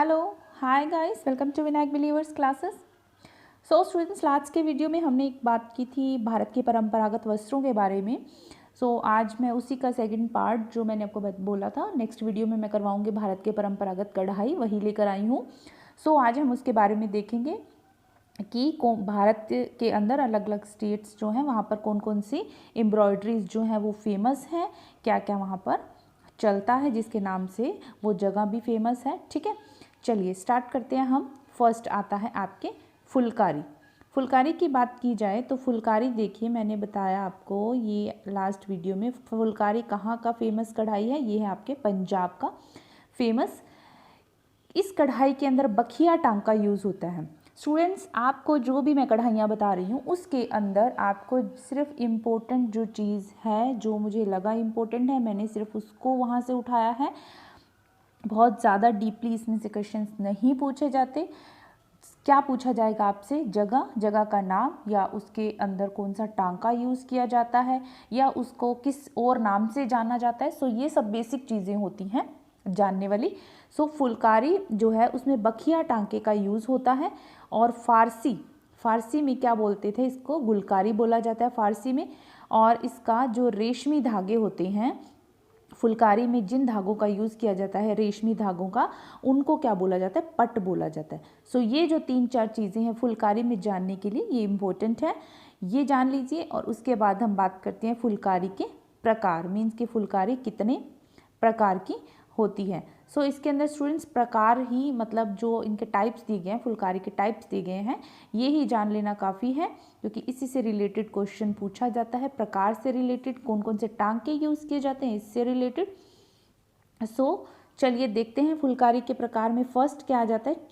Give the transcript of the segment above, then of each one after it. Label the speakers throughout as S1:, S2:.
S1: Hello, hi guys, welcome to Vinayak believers classes. So students, last के video में हमने एक बात की थी भारत के परंपरागत वस्त्रों के बारे में। आज मैं उसी का सेकंड पार्ट जो मैंने आपको बोला था नेक्स्ट वीडियो में मैं करवाऊंगी भारत के परंपरागत कढ़ाई, वही लेकर आई हूँ। आज हम उसके बारे में देखेंगे कि भारत के अंदर अलग अलग स्टेट्स जो हैं वहाँ पर कौन कौन सी एम्ब्रॉयडरीज जो हैं वो फेमस हैं, क्या क्या वहाँ पर चलता है जिसके नाम से वो जगह भी फेमस है। ठीक है, चलिए स्टार्ट करते हैं हम। फर्स्ट आता है आपके फुलकारी। फुलकारी की बात की जाए तो फुलकारी देखिए, मैंने बताया आपको ये लास्ट वीडियो में, फुलकारी कहाँ का फेमस कढ़ाई है, ये है आपके पंजाब का फेमस। इस कढ़ाई के अंदर बखिया टांका यूज़ होता है। स्टूडेंट्स, आपको जो भी मैं कढ़ाइयाँ बता रही हूँ उसके अंदर आपको सिर्फ इम्पोर्टेंट जो चीज़ है, जो मुझे लगा इम्पोर्टेंट है, मैंने सिर्फ उसको वहाँ से उठाया है। बहुत ज़्यादा डीपली इसमें से क्वेश्चंस नहीं पूछे जाते। क्या पूछा जाएगा आपसे? जगह का नाम, या उसके अंदर कौन सा टांका यूज़ किया जाता है, या उसको किस और नाम से जाना जाता है। ये सब बेसिक चीज़ें होती हैं जानने वाली। फुलकारी जो है उसमें बखिया टांके का यूज़ होता है। और फारसी में क्या बोलते थे, इसको गुलकारी बोला जाता है फारसी में। और इसका जो रेशमी धागे होते हैं, फुलकारी में जिन धागों का यूज़ किया जाता है रेशमी धागों का, उनको क्या बोला जाता है? पट बोला जाता है। ये जो 3-4 चीज़ें हैं फुलकारी में जानने के लिए, ये इम्पोर्टेंट है, ये जान लीजिए। और उसके बाद हम बात करते हैं फुलकारी के प्रकार, मीन्स कि फुलकारी कितने प्रकार की होती है। इसके अंदर स्टूडेंट्स प्रकार ही, मतलब जो इनके टाइप्स दिए गए हैं, फुलकारी के टाइप्स दिए गए हैं, ये ही जान लेना काफ़ी है, क्योंकि इसी से रिलेटेड क्वेश्चन पूछा जाता है। प्रकार से रिलेटेड, कौन कौन से टांके यूज़ किए जाते हैं, इससे रिलेटेड। चलिए देखते हैं फुलकारी के प्रकार में। फर्स्ट क्या आ जाता है?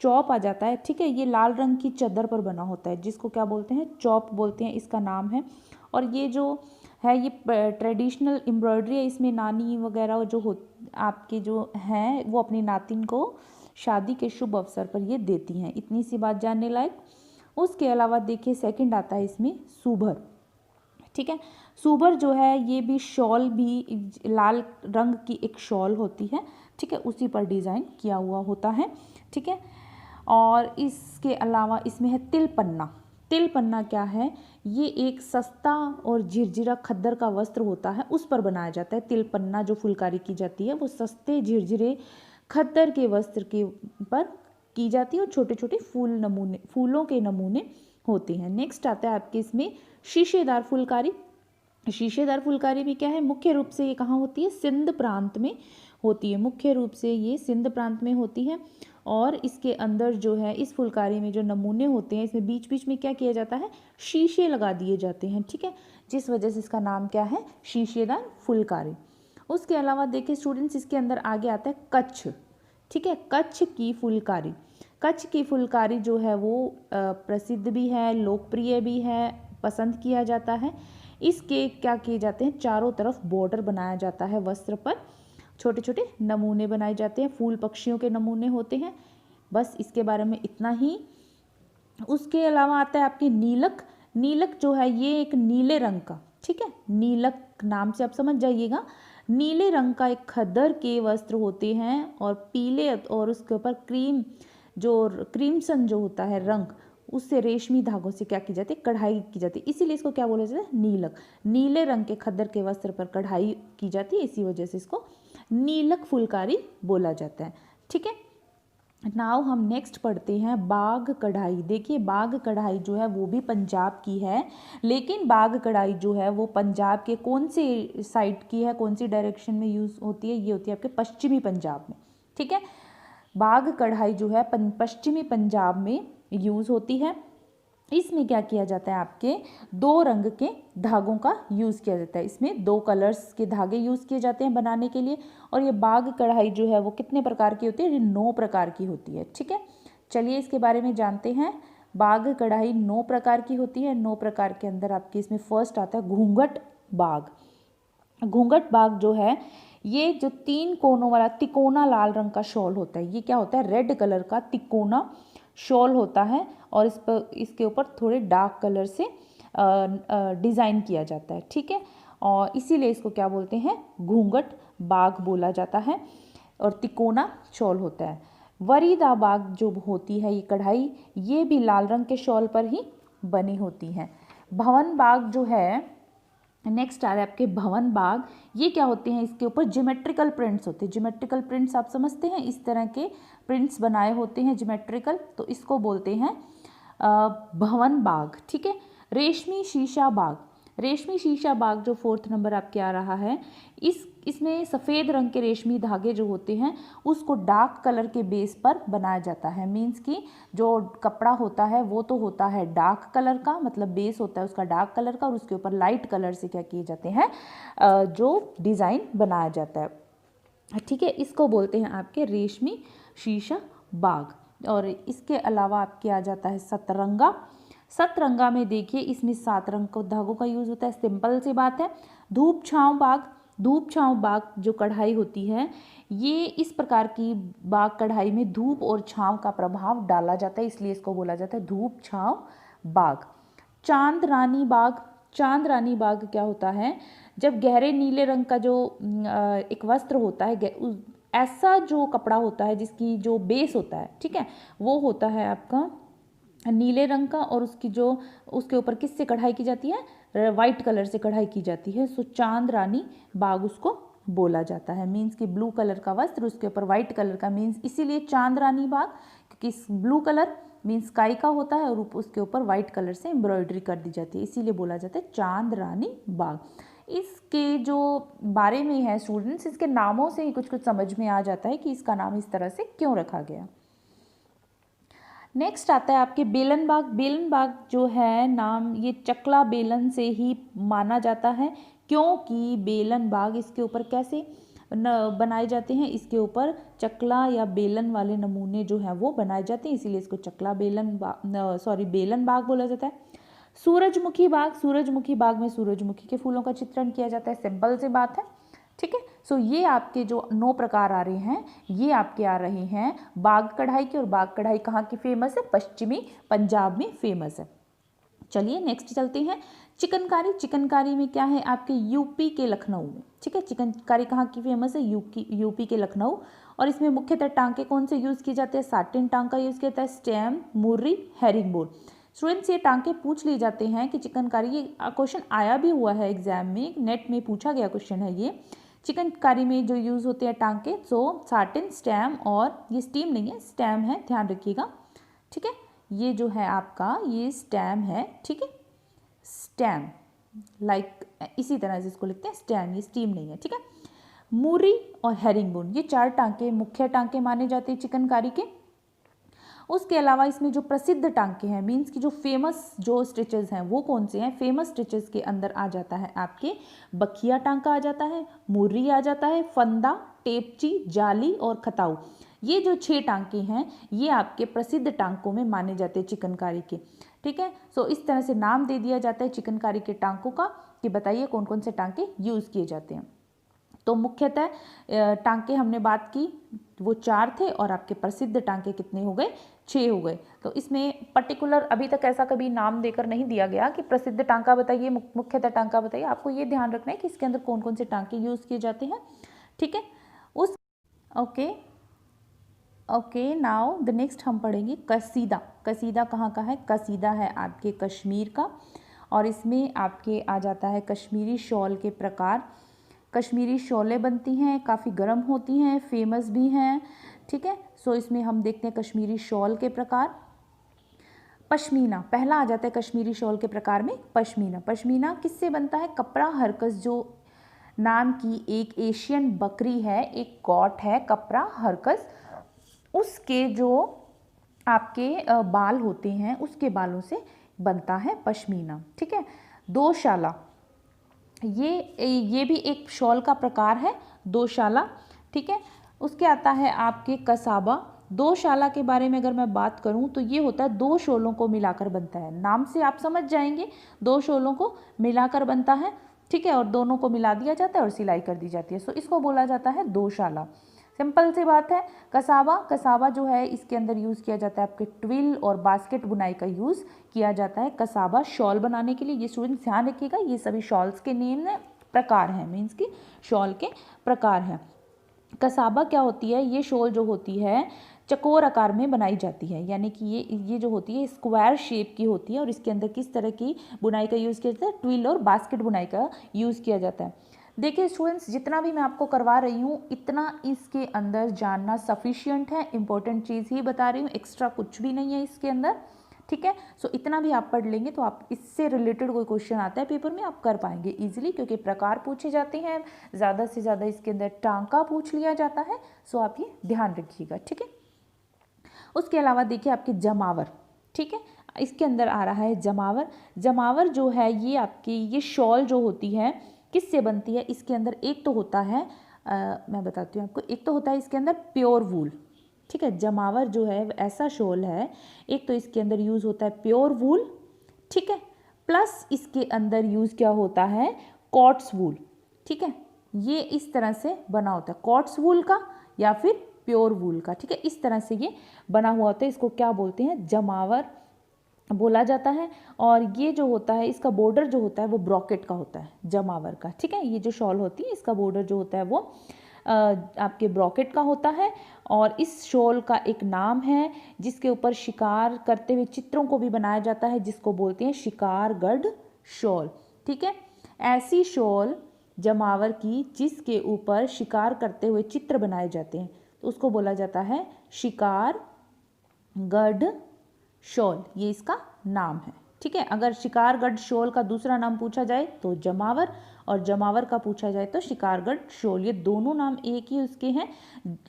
S1: चौप आ जाता है। ठीक है, ये लाल रंग की चादर पर बना होता है, जिसको क्या बोलते हैं? चौप बोलते हैं, इसका नाम है। और ये जो है ये ट्रेडिशनल एम्ब्रॉयडरी है। इसमें नानी वगैरह जो आपके जो हैं वो अपनी नातिन को शादी के शुभ अवसर पर ये देती हैं। इतनी सी बात जानने लायक। उसके अलावा देखिए सेकंड आता है इसमें सूभर। ठीक है, सूभर जो है ये भी शॉल, भी लाल रंग की एक शॉल होती है। ठीक है, उसी पर डिज़ाइन किया हुआ होता है। ठीक है, और इसके अलावा इसमें है तिल पन्ना क्या है? ये एक सस्ता और झिरझिरा खद्दर का वस्त्र होता है, उस पर बनाया जाता है। तिल पन्ना जो फुलकारी की जाती है वो सस्ते झिरझिरे खद्दर के वस्त्र के पर की जाती है, और छोटे छोटे फूलों के नमूने होते हैं। नेक्स्ट आता है आपके इसमें शीशेदार फुलकारी। शीशेदार फुलकारी भी क्या है? मुख्य रूप से ये कहाँ होती है? सिंध प्रांत में होती है। मुख्य रूप से ये सिंध प्रांत में होती है। और इसके अंदर जो है, इस फुलकारी में जो नमूने होते हैं, इसमें बीच बीच में क्या किया जाता है? शीशे लगा दिए जाते हैं। ठीक है, जिस वजह से इसका नाम क्या है? शीशेदार फुलकारी। उसके अलावा देखिए स्टूडेंट्स, इसके अंदर आगे आता है कच्छ। ठीक है, कच्छ की फुलकारी जो है वो प्रसिद्ध भी है, लोकप्रिय भी है, पसंद किया जाता है। इसके क्या किए जाते हैं? चारों तरफ बॉर्डर बनाया जाता है वस्त्र पर, छोटे छोटे नमूने बनाए जाते हैं, फूल पक्षियों के नमूने होते हैं। बस इसके बारे में इतना ही। उसके अलावा आता है आपकी नीलक जो है ये एक नीले रंग का, ठीक है, नीलक नाम से आप समझ जाइएगा, नीले रंग का एक खद्दर के वस्त्र होते हैं, और पीले और उसके ऊपर क्रीमसन जो होता है रंग, उससे रेशमी धागों से क्या की जाती है? कढ़ाई की जाती है। इसीलिए इसको क्या बोला जाता है? नीलक। नीले रंग के खद्दर के वस्त्र पर कढ़ाई की जाती है, इसी वजह से इसको नीलक फुलकारी बोला जाता है। ठीक है, नाउ हम नेक्स्ट पढ़ते हैं बाग कढ़ाई। देखिए बाग कढ़ाई जो है वो भी पंजाब की है, लेकिन बाग कढ़ाई जो है वो पंजाब के कौन सी साइड की है, कौन सी डायरेक्शन में यूज़ होती है? ये होती है आपके पश्चिमी पंजाब में। ठीक है, बाग कढ़ाई जो है पश्चिमी पंजाब में यूज़ होती है। इसमें क्या किया जाता है? आपके 2 रंग के धागों का यूज़ किया जाता है। इसमें 2 कलर्स के धागे यूज़ किए जाते हैं बनाने के लिए। और ये बाग कढ़ाई जो है वो कितने प्रकार की होती है? ये 9 प्रकार की होती है। ठीक है, चलिए इसके बारे में जानते हैं। बाग कढ़ाई 9 प्रकार की होती है। 9 प्रकार के अंदर आपके इसमें फर्स्ट आता है घूंघट बाग जो है, ये जो 3 कोनों वाला तिकोना लाल रंग का शॉल होता है, ये क्या होता है? रेड कलर का तिकोना शॉल होता है, और इसके ऊपर थोड़े डार्क कलर से डिज़ाइन किया जाता है। ठीक है, और इसीलिए इसको क्या बोलते हैं? घूंघट बाग बोला जाता है, और तिकोना शॉल होता है। वरीदाबाग जो होती है ये कढ़ाई, ये भी लाल रंग के शॉल पर ही बनी होती है। भवन बाग जो है, नेक्स्ट आ रहा है आपके भवन बाग, ये क्या होते हैं, इसके ऊपर ज्योमेट्रिकल प्रिंट्स होते हैं। ज्योमेट्रिकल प्रिंट्स आप समझते हैं, इस तरह के प्रिंट्स बनाए होते हैं ज्योमेट्रिकल, तो इसको बोलते हैं भवन बाग। ठीक है। रेशमी शीशा बाग, रेशमी शीशा बाग जो 4th नंबर आपके आ रहा है, इसमें सफ़ेद रंग के रेशमी धागे जो होते हैं उसको डार्क कलर के बेस पर बनाया जाता है। मीन्स कि जो कपड़ा होता है वो तो होता है डार्क कलर का, मतलब बेस होता है उसका डार्क कलर का, और उसके ऊपर लाइट कलर से क्या किए जाते हैं, जो डिज़ाइन बनाया जाता है। ठीक है, इसको बोलते हैं आपके रेशमी शीशा बाग। और इसके अलावा आपके आ जाता है सतरंगा। सतरंगा में देखिए इसमें 7 रंग को धागों का यूज़ होता है, सिंपल सी बात है। धूप छांव बाग, धूप छांव बाग जो कढ़ाई होती है, ये इस प्रकार की बाग कढ़ाई में धूप और छांव का प्रभाव डाला जाता है, इसलिए इसको बोला जाता है धूप छांव बाग। चांद रानी बाग, चांद रानी बाग क्या होता है, जब गहरे नीले रंग का जो एक वस्त्र होता है, ऐसा जो कपड़ा होता है जिसकी जो बेस होता है, ठीक है, वो होता है आपका नीले रंग का, और उसकी जो उसके ऊपर किससे कढ़ाई की जाती है, वाइट कलर से कढ़ाई की जाती है। सो चांद रानी बाग उसको बोला जाता है। मीन्स कि ब्लू कलर का वस्त्र उसके ऊपर वाइट कलर का, मीन्स इसीलिए चांद रानी बाग, क्योंकि ब्लू कलर मीन्स स्काई का होता है और उसके ऊपर वाइट कलर से एम्ब्रॉयडरी कर दी जाती है, इसीलिए बोला जाता है चांद रानी बाग। इसके जो बारे में है स्टूडेंट्स, इसके नामों से ही कुछ कुछ समझ में आ जाता है कि इसका नाम इस तरह से क्यों रखा गया। नेक्स्ट आता है आपके बेलन बाग। बेलन बाग जो है नाम, ये चकला बेलन से ही माना जाता है, क्योंकि बेलन बाग इसके ऊपर कैसे बनाए जाते हैं, इसके ऊपर चकला या बेलन वाले नमूने जो हैं वो बनाए जाते हैं, इसीलिए इसको चकला बेलन बाग बेलन बाग बोला जाता है। सूरजमुखी बाग, सूरजमुखी बाग में सूरजमुखी के फूलों का चित्रण किया जाता है, सिंपल सी बात है। ठीक है। सो ये आपके जो 9 प्रकार आ रहे हैं, ये आपके आ रहे हैं बाग कढ़ाई के। और बाग कढ़ाई कहाँ की फेमस है, पश्चिमी पंजाब में फेमस है। चलिए नेक्स्ट चलते हैं। चिकनकारी, चिकनकारी में क्या है आपके यूपी के लखनऊ में। ठीक है, चिकनकारी कहाँ की फेमस है, यूपी के लखनऊ। और इसमें मुख्यतः टांके कौन से यूज़ किए जाते हैं, साटिन टांका यूज़ किया जाता है, स्टैम्प, मुर्री, हेरिंगबोन। स्टूडेंट्स ये टांके पूछ लिए जाते हैं कि चिकनकारी, ये क्वेश्चन आया भी हुआ है एग्जाम में, नेट में पूछा गया क्वेश्चन है ये। चिकनकारी में जो यूज़ होते हैं टांके, सो साटिन, स्टैम, और ये स्टीम नहीं है, स्टैम है, ध्यान रखिएगा। ठीक है, ये जो है आपका ये स्टैम है। ठीक है, स्टैम लाइक इसी तरह से इसको लिखते हैं स्टैम, ये स्टीम नहीं है। ठीक है, मुर्री और हेरिंगबोन, ये 4 टांके मुख्य टांके माने जाते हैं चिकनकारी के। उसके अलावा इसमें जो प्रसिद्ध टांके हैं, मीन्स की जो फेमस जो स्टिचेस हैं वो कौन से हैं, फेमस स्टिचेस के अंदर आ जाता है आपके बखिया टांका आ जाता है, मुर्री आ जाता है, फंदा, टेपची, जाली और खताऊ। ये जो 6 टांके हैं ये आपके प्रसिद्ध टांकों में माने जाते हैं चिकनकारी के। ठीक है, सो इस तरह से नाम दे दिया जाता है चिकनकारी के टांकों का कि बताइए कौन कौन से टांके यूज़ किए जाते हैं। तो मुख्यतः टांके हमने बात की वो 4 थे, और आपके प्रसिद्ध टांके कितने हो गए, 6 हो गए। तो इसमें पर्टिकुलर अभी तक ऐसा कभी नाम देकर नहीं दिया गया कि प्रसिद्ध टांका बताइए, मुख्यतः टांका बताइए। आपको ये ध्यान रखना है कि इसके अंदर कौन कौन से टांके यूज़ किए जाते हैं। ठीक है, उस ओके नाउ द नेक्स्ट हम पढ़ेंगे कसीदा। कसीदा कहाँ का है, कसीदा है आपके कश्मीर का, और इसमें आपके आ जाता है कश्मीरी शॉल के प्रकार। कश्मीरी शॉलें बनती हैं, काफ़ी गर्म होती हैं, फेमस भी हैं। ठीक है, सो इसमें हम देखते हैं कश्मीरी शॉल के प्रकार। पश्मीना पहला आ जाता है कश्मीरी शॉल के प्रकार में, पश्मीना। पश्मीना किससे बनता है, कपड़ा हरकस जो नाम की एक एशियन बकरी है, एक गॉट है कपड़ा हरकस, उसके जो आपके बाल होते हैं उसके बालों से बनता है पश्मीना। ठीक है, दोशाला, ये भी एक शॉल का प्रकार है, दोशाला। ठीक है, उसके आता है आपके कसाबा। दोशाला के बारे में अगर मैं बात करूं तो ये होता है 2 शॉलों को मिलाकर बनता है, नाम से आप समझ जाएंगे 2 शॉलों को मिलाकर बनता है। ठीक है, और दोनों को मिला दिया जाता है और सिलाई कर दी जाती है, सो इसको बोला जाता है दोशाला। सिंपल सी बात है। कसाबा, कसाबा जो है इसके अंदर यूज़ किया जाता है आपके ट्विल और बास्केट बुनाई का यूज़ किया जाता है कसाबा शॉल बनाने के लिए। ये स्टूडेंट्स ध्यान रखिएगा, ये सभी शॉल्स के नेम है, प्रकार हैं, मीन्स की शॉल के प्रकार हैं। कसाबा क्या होती है, ये शॉल जो होती है चकोर आकार में बनाई जाती है, यानी कि ये जो होती है स्क्वायर शेप की होती है और इसके अंदर किस तरह की बुनाई का यूज़ किया जाता है, ट्विल और बास्केट बुनाई का यूज़ किया जाता है। देखिए स्टूडेंट्स, जितना भी मैं आपको करवा रही हूँ इतना इसके अंदर जानना सफिशिएंट है, इंपॉर्टेंट चीज़ ही बता रही हूँ, एक्स्ट्रा कुछ भी नहीं है इसके अंदर, ठीक है। सो इतना भी आप पढ़ लेंगे तो आप इससे रिलेटेड कोई क्वेश्चन आता है पेपर में आप कर पाएंगे इजीली, क्योंकि प्रकार पूछे जाते हैं, ज़्यादा से ज़्यादा इसके अंदर टांका पूछ लिया जाता है। सो आप ये ध्यान रखिएगा, ठीक है। उसके अलावा देखिए आपके जमावर, ठीक है, इसके अंदर आ रहा है जमावर। जमावर जो है ये आपकी ये शॉल जो होती है किससे बनती है, इसके अंदर एक तो होता है मैं बताती हूँ आपको, एक तो होता है इसके अंदर प्योर वूल, ठीक है। जमावर जो है ऐसा शॉल है, एक तो इसके अंदर यूज़ होता है प्योर वूल, ठीक है, प्लस इसके अंदर यूज़ क्या होता है, कॉट्स वूल, ठीक है। ये इस तरह से बना होता है, कॉट्स वूल का या फिर प्योर वूल का, ठीक है, इस तरह से ये बना हुआ होता है। इसको क्या बोलते हैं, जमावर बोला जाता है। और ये जो होता है इसका बॉर्डर जो होता है वो ब्रॉकेट का होता है जमावर का, ठीक है। ये जो शॉल होती है इसका बॉर्डर जो होता है वो आपके ब्रॉकेट का होता है। और इस शॉल का एक नाम है जिसके ऊपर शिकार करते हुए चित्रों को भी बनाया जाता है, जिसको बोलते हैं शिकारगढ़ शॉल, ठीक है। ऐसी शॉल जमावर की जिसके ऊपर शिकार करते हुए चित्र बनाए जाते हैं तो उसको बोला जाता है शिकारगढ़ शॉल, ये इसका नाम है, ठीक है। अगर शिकारगढ़ शॉल का दूसरा नाम पूछा जाए तो जमावर, और जमावर का पूछा जाए तो शिकारगढ़ शॉल, ये दोनों नाम एक ही उसके हैं,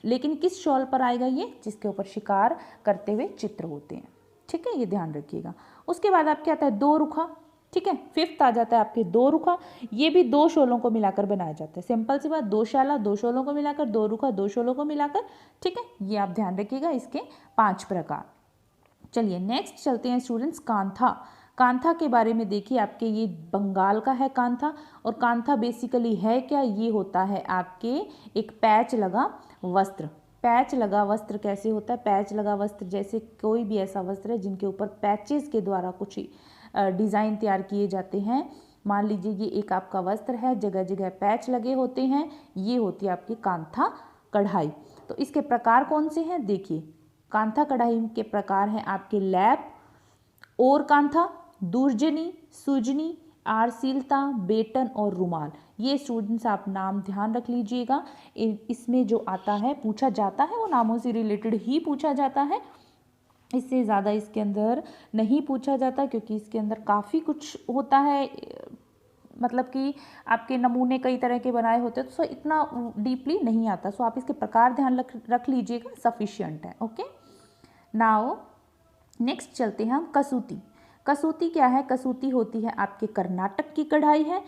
S1: लेकिन किस शॉल पर आएगा ये, जिसके ऊपर शिकार करते हुए चित्र होते हैं, ठीक है, ये ध्यान रखिएगा। उसके बाद आपके आता है दो रुखा, ठीक है, फिफ्थ आ जाता है आपके दो रुखा। ये भी दो शॉलों को मिलाकर बनाया जाता है, सिंपल सी बात, दो शाला दो शॉलों को मिलाकर, दो रुखा दो शॉलों को मिलाकर, ठीक है, ये आप ध्यान रखिएगा, इसके 5 प्रकार। चलिए नेक्स्ट चलते हैं स्टूडेंट्स, कांथा। कांथा के बारे में देखिए, आपके ये बंगाल का है कांथा। और कांथा बेसिकली है क्या, ये होता है आपके एक पैच लगा वस्त्र। पैच लगा वस्त्र कैसे होता है, पैच लगा वस्त्र जैसे कोई भी ऐसा वस्त्र है जिनके ऊपर पैचेस के द्वारा कुछ डिज़ाइन तैयार किए जाते हैं। मान लीजिए ये एक आपका वस्त्र है, जगह जगह पैच लगे होते हैं, ये होती है आपकी कांथा कढ़ाई। तो इसके प्रकार कौन से हैं, देखिए कांथा कढ़ाई के प्रकार हैं आपके लैप, और कांथा, दुर्जनी, सुजनी, आरसीलता, बेटन और रुमाल। ये स्टूडेंट्स आप नाम ध्यान रख लीजिएगा, इसमें जो आता है पूछा जाता है वो नामों से रिलेटेड ही पूछा जाता है, इससे ज़्यादा इसके अंदर नहीं पूछा जाता, क्योंकि इसके अंदर काफ़ी कुछ होता है, मतलब कि आपके नमूने कई तरह के बनाए होते हैं, तो इतना डीपली नहीं आता। सो आप इसके प्रकार ध्यान रख लीजिएगा, सफिशिएंट है, ओके। नाउ नेक्स्ट चलते हैं हम कसूती। कसूती क्या है, कसूती होती है आपके कर्नाटक की कढ़ाई है।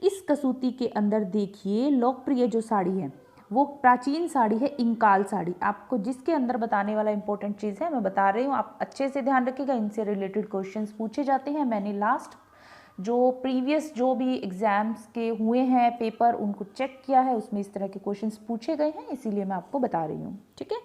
S1: इस कसूती के अंदर देखिए लोकप्रिय जो साड़ी है वो प्राचीन साड़ी है, इंकाल साड़ी। आपको जिसके अंदर बताने वाला इंपॉर्टेंट चीज़ है मैं बता रही हूँ, आप अच्छे से ध्यान रखिएगा, इनसे रिलेटेड क्वेश्चंस पूछे जाते हैं। मैंने लास्ट जो प्रीवियस जो भी एग्जाम्स के हुए हैं पेपर उनको चेक किया है, उसमें इस तरह के क्वेश्चंस पूछे गए हैं, इसीलिए मैं आपको बता रही हूँ, ठीक है।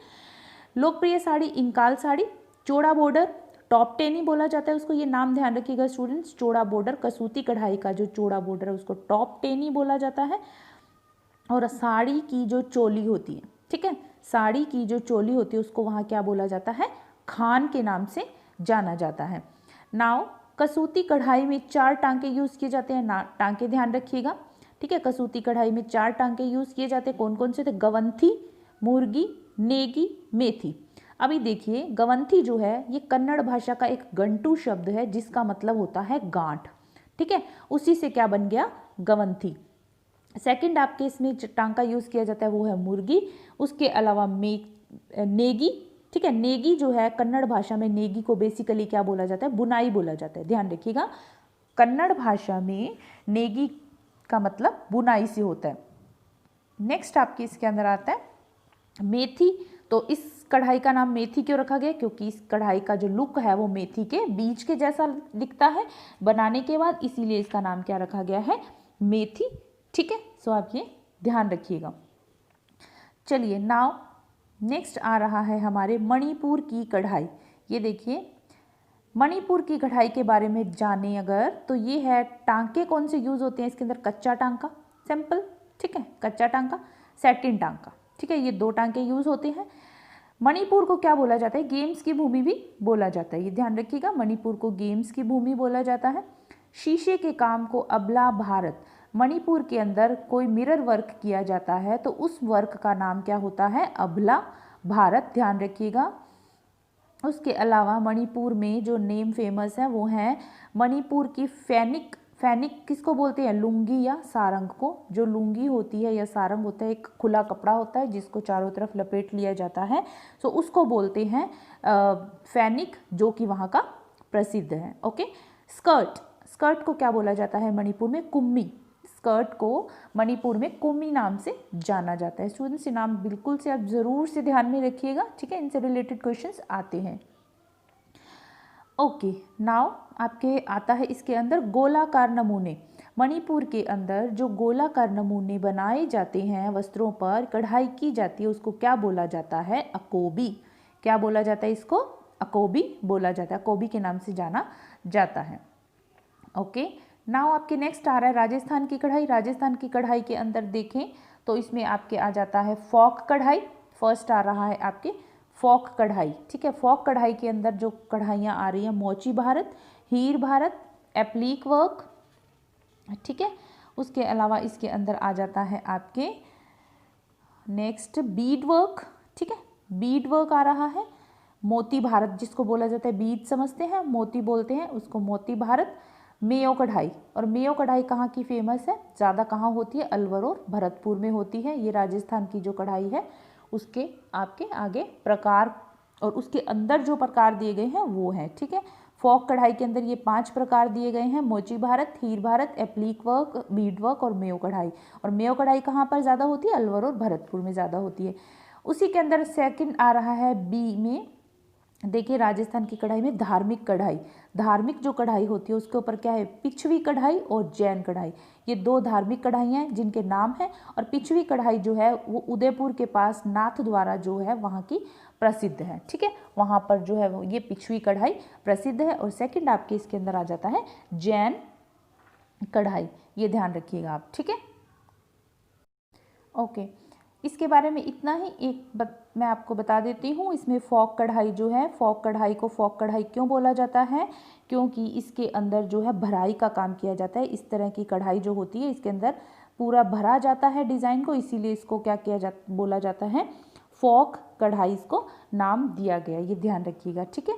S1: लोकप्रिय साड़ी इंकाल साड़ी, चौड़ा बॉर्डर, टॉप टेनी बोला जाता है उसको, ये नाम ध्यान रखिएगा स्टूडेंट्स, चौड़ा बॉर्डर, कसूती कढ़ाई का जो चौड़ा बॉर्डर है उसको टॉप टेनी बोला जाता है। और साड़ी की जो चोली होती है, ठीक है, साड़ी की जो चोली होती है उसको वहाँ क्या बोला जाता है, खान के नाम से जाना जाता है। नाउ कसूती कढ़ाई में 4 टांके यूज़ किए जाते हैं, टांके ध्यान रखिएगा, ठीक है। कसूती कढ़ाई में 4 टांके यूज़ किए जाते हैं, कौन कौन से थे, गवंथी, मुर्गी, नेगी, मेथी। अभी देखिए गवंथी जो है ये कन्नड़ भाषा का एक गंटू शब्द है जिसका मतलब होता है गांठ, ठीक है, उसी से क्या बन गया, गवंथी। सेकंड आपके इसमें टांका यूज़ किया जाता है वो है मुर्गी। उसके अलावा नेगी, ठीक है, नेगी जो है कन्नड़ भाषा में नेगी को बेसिकली क्या बोला जाता है, बुनाई बोला जाता है, ध्यान रखिएगा, कन्नड़ भाषा में नेगी का मतलब बुनाई से होता है। नेक्स्ट आपके इसके अंदर आता है मेथी। तो इस कढ़ाई का नाम मेथी क्यों रखा गया, क्योंकि इस कढ़ाई का जो लुक है वो मेथी के बीज के जैसा दिखता है बनाने के बाद, इसीलिए इसका नाम क्या रखा गया है, मेथी, ठीक है। सो आप ये ध्यान रखिएगा। चलिए नाउ नेक्स्ट आ रहा है हमारे मणिपुर की कढ़ाई। ये देखिए मणिपुर की कढ़ाई के बारे में जाने अगर तो ये है, टांके कौन से यूज़ होते हैं इसके अंदर, कच्चा टांका सिंपल, ठीक है, कच्चा टांका, सैटिन टांका, ठीक है, ये 2 टांके यूज़ होते हैं। मणिपुर को क्या बोला जाता है? गेम्स की भूमि भी बोला जाता है, ये ध्यान रखिएगा, मणिपुर को गेम्स की भूमि बोला जाता है। शीशे के काम को अबला भारत, मणिपुर के अंदर कोई मिरर वर्क किया जाता है तो उस वर्क का नाम क्या होता है? अबला भारत, ध्यान रखिएगा। उसके अलावा मणिपुर में जो नेम फेमस है वो है मणिपुर की फैनिक। फैनिक किसको बोलते हैं? लुंगी या सारंग को। जो लुंगी होती है या सारंग होता है, एक खुला कपड़ा होता है जिसको चारों तरफ लपेट लिया जाता है, तो उसको बोलते हैं फैनिक, जो कि वहाँ का प्रसिद्ध है। ओके। स्कर्ट, स्कर्ट को क्या बोला जाता है मणिपुर में? कुम्मी। स्कर्ट को मणिपुर में कुम्मी नाम से जाना जाता है। स्टूडेंट्स, ये नाम बिल्कुल से आप जरूर से ध्यान में रखिएगा, ठीक है, इनसे रिलेटेड क्वेश्चंस आते हैं। ओके, नाउ आपके आता है इसके अंदर गोलाकार नमूने। मणिपुर के अंदर जो गोलाकार नमूने बनाए जाते हैं, वस्त्रों पर कढ़ाई की जाती है, उसको क्या बोला जाता है? अकोबी। क्या बोला जाता है इसको? अकोबी बोला जाता है, अकोबी के नाम से जाना जाता है। ओके, नाउ आपके नेक्स्ट आ रहा है राजस्थान की कढ़ाई। राजस्थान की कढ़ाई के अंदर देखें तो इसमें आपके आ जाता है फॉक कढ़ाई। फर्स्ट आ रहा है आपके फॉक कढ़ाई, ठीक है। फॉक कढ़ाई के अंदर जो कढ़ाइयाँ आ रही हैं, मोची भारत, हीर भारत, एप्लीक वर्क, ठीक है। उसके अलावा इसके अंदर आ जाता है आपके नेक्स्ट बीड वर्क, ठीक है, बीड वर्क आ रहा है। मोती भारत, जिसको बोला जाता है बीड समझते हैं, मोती बोलते हैं उसको, मोती भारत। मेयो कढ़ाई, और मेयो कढ़ाई कहाँ की फेमस है? ज़्यादा कहाँ होती है? अलवर और भरतपुर में होती है। ये राजस्थान की जो कढ़ाई है उसके आपके आगे प्रकार और उसके अंदर जो प्रकार दिए गए हैं वो हैं, ठीक है। फॉक कढ़ाई के अंदर ये 5 प्रकार दिए गए हैं, मोची भारत, हीर भारत, एप्लीक वर्क, बीड वर्क और मेयो कढ़ाई। और मेयो कढ़ाई कहाँ पर ज़्यादा होती है? अलवर और भरतपुर में ज़्यादा होती है। उसी के अंदर सेकंड आ रहा है बी में, देखिए राजस्थान की कढ़ाई में धार्मिक कढ़ाई। धार्मिक जो कढ़ाई होती है उसके ऊपर क्या है? पिछवी कढ़ाई और जैन कढ़ाई। ये 2 धार्मिक कढ़ाइयाँ हैं जिनके नाम हैं। और पिछवी कढ़ाई जो है वो उदयपुर के पास नाथ द्वारा जो है वहाँ की प्रसिद्ध है, ठीक है। वहाँ पर जो है वो ये पिछवी कढ़ाई प्रसिद्ध है। और सेकंड आपके इसके अंदर आ जाता है जैन कढ़ाई, ये ध्यान रखिएगा आप, ठीक है। ओके, इसके बारे में इतना ही मैं आपको बता देती हूँ। इसमें फॉक कढ़ाई जो है, फॉक कढ़ाई को फॉक कढ़ाई क्यों बोला जाता है? क्योंकि इसके अंदर जो है भराई का काम किया जाता है। इस तरह की कढ़ाई जो होती है इसके अंदर पूरा भरा जाता है डिज़ाइन को, इसीलिए इसको क्या बोला जाता है? फॉक कढ़ाई इसको नाम दिया गया, ये ध्यान रखिएगा, ठीक है।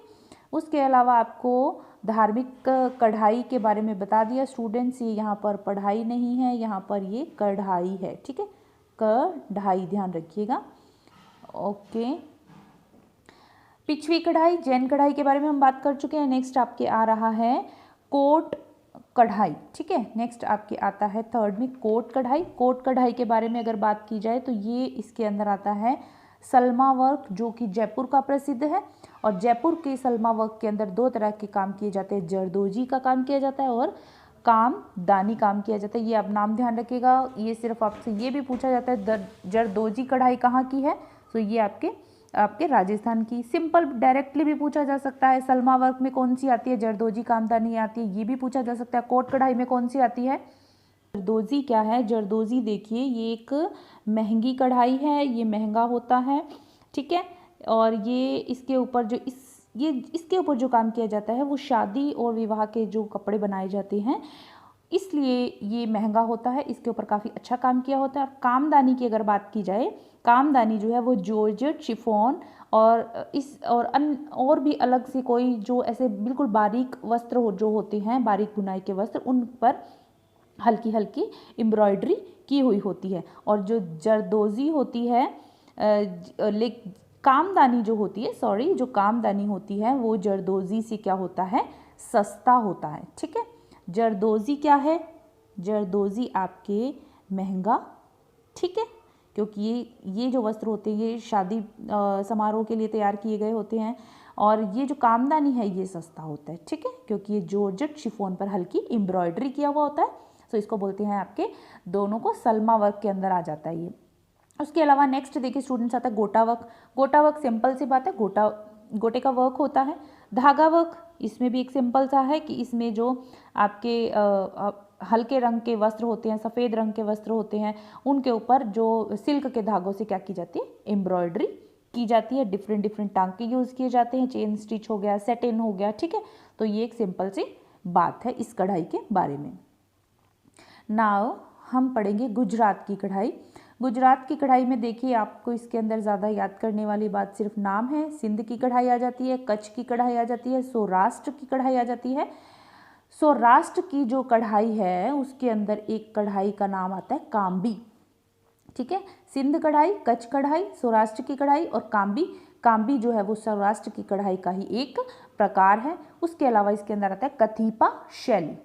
S1: उसके अलावा आपको धार्मिक कढ़ाई के बारे में बता दिया स्टूडेंट्स। ये यहाँ पर पढ़ाई नहीं है, यहाँ पर ये कढ़ाई है, ठीक है, कढ़ाई, ध्यान रखिएगा। ओके, पिछवी कढ़ाई, जैन कढ़ाई के बारे में हम बात कर चुके हैं। नेक्स्ट आपके आ रहा है कोट कढ़ाई, ठीक है। नेक्स्ट आपके आता है थर्ड में कोट कढ़ाई। कोट कढ़ाई के बारे में अगर बात की जाए तो ये इसके अंदर आता है सलमा वर्क, जो कि जयपुर का प्रसिद्ध है। और जयपुर के सलमा वर्क के अंदर 2 तरह के काम किए जाते हैं, जरदोजी का काम किया जाता है और कामदानी काम किया जाता है। ये आप नाम ध्यान रखिएगा। ये सिर्फ आपसे ये भी पूछा जाता है जरदोजी कढ़ाई कहाँ की है, तो ये आपके राजस्थान की। सिंपल डायरेक्टली भी पूछा जा सकता है, सलमा वर्क में कौन सी आती है? जरदोजी कामदानी आती है, ये भी पूछा जा सकता है। कोट कढ़ाई में कौन सी आती है? जरदोजी क्या है? जरदोजी देखिए ये एक महंगी कढ़ाई है, ये महंगा होता है, ठीक है। और ये इसके ऊपर जो इसके ऊपर जो काम किया जाता है वो शादी और विवाह के जो कपड़े बनाए जाते हैं, इसलिए ये महंगा होता है। इसके ऊपर काफ़ी अच्छा काम किया होता है। और कामदानी की अगर बात की जाए, कामदानी जो है वो जॉर्जेट, शिफॉन और भी अलग से कोई जो ऐसे बिल्कुल बारीक वस्त्र जो होते हैं, बारीक बुनाई के वस्त्र, उन पर हल्की हल्की एम्ब्रॉयडरी की हुई होती है। और जो जरदोजी होती है, कामदानी जो होती है, जो कामदानी होती है वो जरदोजी से क्या होता है? सस्ता होता है, ठीक है। जरदोजी क्या है? जरदोजी आपके महंगा, ठीक है, क्योंकि ये जो वस्त्र होते हैं ये शादी समारोह के लिए तैयार किए गए होते हैं। और ये जो कामदानी है ये सस्ता होता है, ठीक है, क्योंकि ये जॉर्जेट शिफॉन पर हल्की एम्ब्रॉयडरी किया हुआ होता है। तो इसको बोलते हैं आपके दोनों को सलमा वर्क के अंदर आ जाता है ये। उसके अलावा नेक्स्ट देखिए स्टूडेंट्स आता है गोटा वर्क। गोटा वर्क सिंपल सी बात है, गोटे का वर्क होता है। धागा वर्क, इसमें भी एक सिंपल सा है कि इसमें जो आपके हल्के रंग के वस्त्र होते हैं, सफ़ेद रंग के वस्त्र होते हैं, उनके ऊपर जो सिल्क के धागों से क्या की जाती है? एम्ब्रॉयडरी की जाती है, डिफरेंट डिफरेंट टांके यूज़ किए जाते हैं, चेन स्टिच हो गया, सेटिन हो गया, ठीक है। तो ये एक सिंपल सी बात है इस कढ़ाई के बारे में। नाउ हम पढ़ेंगे गुजरात की कढ़ाई। गुजरात की कढ़ाई में देखिए आपको इसके अंदर ज़्यादा याद करने वाली बात सिर्फ नाम है। सिंध की कढ़ाई आ जाती है, कच्छ की कढ़ाई आ जाती है, सौराष्ट्र की कढ़ाई आ जाती है। सौराष्ट्र की जो कढ़ाई है उसके अंदर एक कढ़ाई का नाम आता है काम्बी, ठीक है। सिंध कढ़ाई, कच्छ कढ़ाई, सौराष्ट्र की कढ़ाई और काम्बी। काम्बी जो है वो सौराष्ट्र की कढ़ाई का ही एक प्रकार है। उसके अलावा इसके अंदर आता है कथीपा शैली,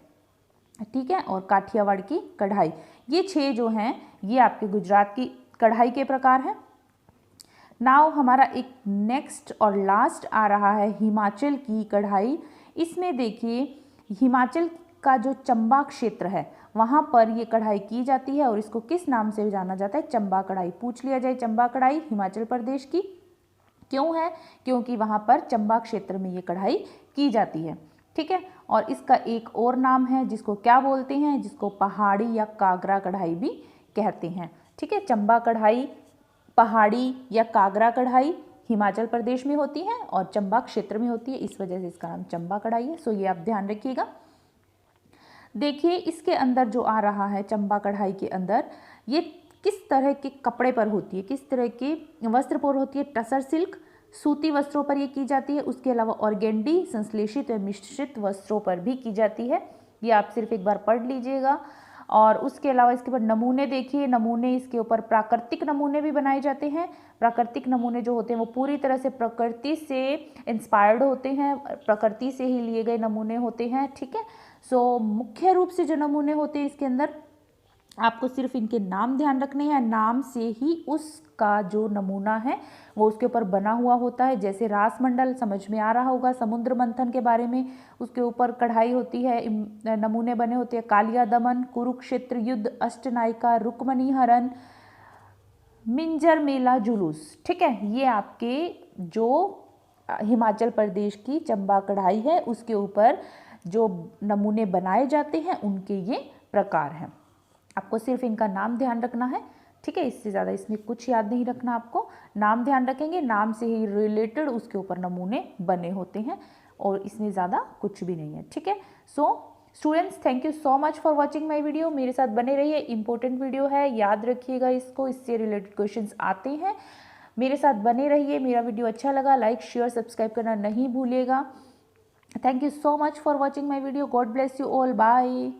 S1: ठीक है, और काठियावाड़ की कढ़ाई। ये 6 जो हैं ये आपके गुजरात की कढ़ाई के प्रकार हैं। नाउ हमारा एक नेक्स्ट और लास्ट आ रहा है हिमाचल की कढ़ाई। इसमें देखिए हिमाचल का जो चंबा क्षेत्र है वहाँ पर ये कढ़ाई की जाती है और इसको किस नाम से जाना जाता है? चंबा कढ़ाई। पूछ लिया जाए चंबा कढ़ाई हिमाचल प्रदेश की क्यों है? क्योंकि वहाँ पर चंबा क्षेत्र में ये कढ़ाई की जाती है, ठीक है। और इसका एक और नाम है जिसको क्या बोलते हैं? जिसको पहाड़ी या कागरा कढ़ाई भी कहते हैं, ठीक है। चंबा कढ़ाई, पहाड़ी या कागरा कढ़ाई हिमाचल प्रदेश में होती है और चंबा क्षेत्र में होती है, इस वजह से इसका नाम चंबा कढ़ाई है। सो ये आप ध्यान रखिएगा। देखिए इसके अंदर जो आ रहा है चंबा कढ़ाई के अंदर ये किस तरह के कपड़े पर होती है, किस तरह के वस्त्र पर होती है? टसर सिल्क, सूती वस्त्रों पर ये की जाती है। उसके अलावा ऑर्गेंडी, संश्लेषित व मिश्रित वस्त्रों पर भी की जाती है। ये आप सिर्फ एक बार पढ़ लीजिएगा। और उसके अलावा इसके ऊपर नमूने देखिए, नमूने इसके ऊपर प्राकृतिक नमूने भी बनाए जाते हैं। प्राकृतिक नमूने जो होते हैं वो पूरी तरह से प्रकृति से इंस्पायर्ड होते हैं, प्रकृति से ही लिए गए नमूने होते हैं, ठीक है। सो मुख्य रूप से जो नमूने होते हैं इसके अंदर आपको सिर्फ इनके नाम ध्यान रखने हैं। नाम से ही उसका जो नमूना है वो उसके ऊपर बना हुआ होता है। जैसे रासमंडल समझ में आ रहा होगा, समुद्र मंथन के बारे में, उसके ऊपर कढ़ाई होती है, नमूने बने होते हैं। कालिया दमन, कुरुक्षेत्र युद्ध, अष्टनायिका, रुक्मणी हरण, मिंजर मेला जुलूस, ठीक है। ये आपके जो हिमाचल प्रदेश की चंबा कढ़ाई है उसके ऊपर जो नमूने बनाए जाते हैं उनके ये प्रकार हैं। आपको सिर्फ इनका नाम ध्यान रखना है, ठीक है। इससे ज़्यादा इसमें कुछ याद नहीं रखना आपको। नाम ध्यान रखेंगे, नाम से ही रिलेटेड उसके ऊपर नमूने बने होते हैं और इसमें ज़्यादा कुछ भी नहीं है, ठीक है। So students thank you so much for watching my video. मेरे साथ बने रहिए, इंपॉर्टेंट वीडियो है, याद रखिएगा इसको, इससे रिलेटेड क्वेश्चंस आते हैं। मेरे साथ बने रहिए। मेरा वीडियो अच्छा लगा लाइक शेयर सब्सक्राइब करना नहीं भूलिएगा। Thank you so much for watching my video. God bless you all, bye.